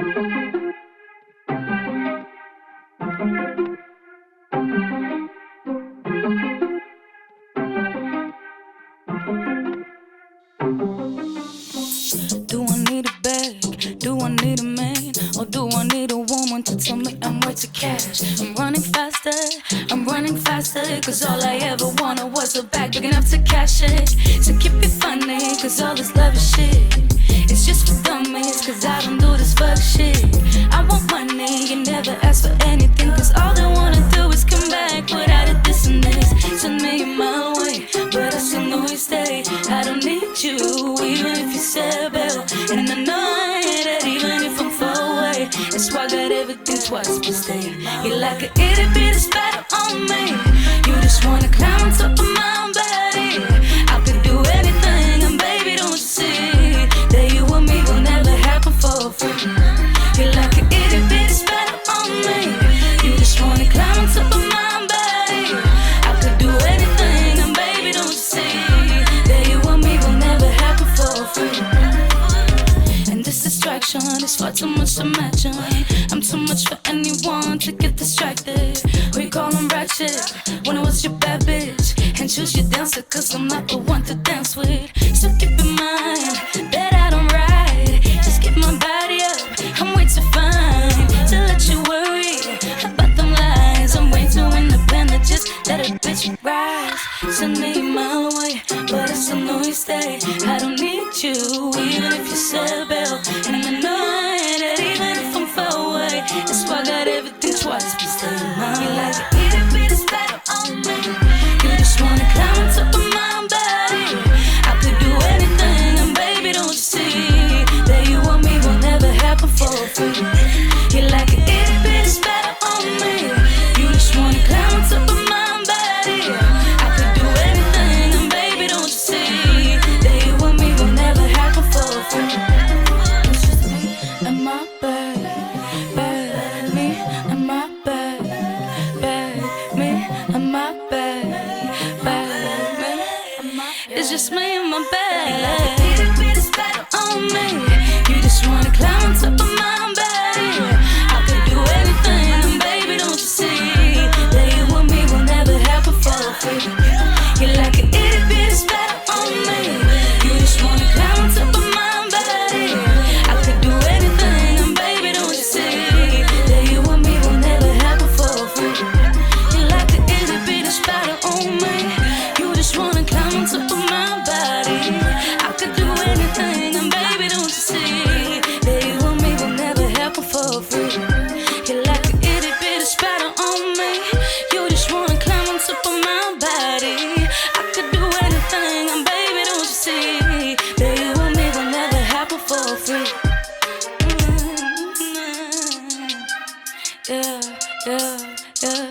Do I need a bag? Do I need a man? Or do I need a woman to tell me I'm worth the cash? I'm running faster, cause all I ever wanted was a bag big enough to cash it. So keep it funny, cause all this love is shit. It's just for dummies, cause I don't do this fuck shit. I want money, you never ask for anything, cause all they wanna do is come back without a this and this. Send me a mile away, but I still know you stay. I don't need you, even if you said bail. And I know that even if I'm far away, that's why I got everything twice per stay. You're like an itty bitty spider on me. You just wanna climb on top of my body. I could do anything, and baby, don't you see that you and me will never happen for free. You're like an itty bitty spider on me. You just wanna climb on top of my body. I could do anything, and baby, don't you see that you and me will never happen for free. And this distraction is far too much to imagine. I'm too much for anyone to get distracted. We call them ratchet when I was your bad bitch, and choose your dancer, cause I'm not the one to dance with. So keep in mind that I don't ride, just keep my body up. I'm way too fine to let you worry about them lies. I'm way too independent, just let a bitch rise. Send me a mile away, but I still know you stay. I don't need you, even if you said bail. And I know that even if I'm far away, that's why I got everything twice, but stay mine. You like an itty bitty spider on me. You just wanna climb on top of my body. I could do anything, and baby, don't you see that you and me will never happen for free. You like an itty bitty spider on me. You just wanna climb on top of my body. I could do anything, and baby, don't you see that you and me will never happen for free. It's just me and my bag, me and my bag, me and my bag, me and my bag. It's just me and my bag. Like a itty bitty spider on me. You just wanna climb on top of my body. I could do anything, and baby, don't you see that you and me will never happen for free. You're like an itty bitty spider on me. You just wanna climb on top of my body. I could do anything, and baby, don't you see that you and me will never happen for free. You're like an itty bitty spider on me. You just wanna climb on top of my body. I could do anything, and baby, don't you see that you and me will never happen for free. You're like an itty bitty spider on me. You just wanna climb on top of my body. I could do anything, and baby, don't you see that you and me will never happen for free. Yeah, yeah, yeah.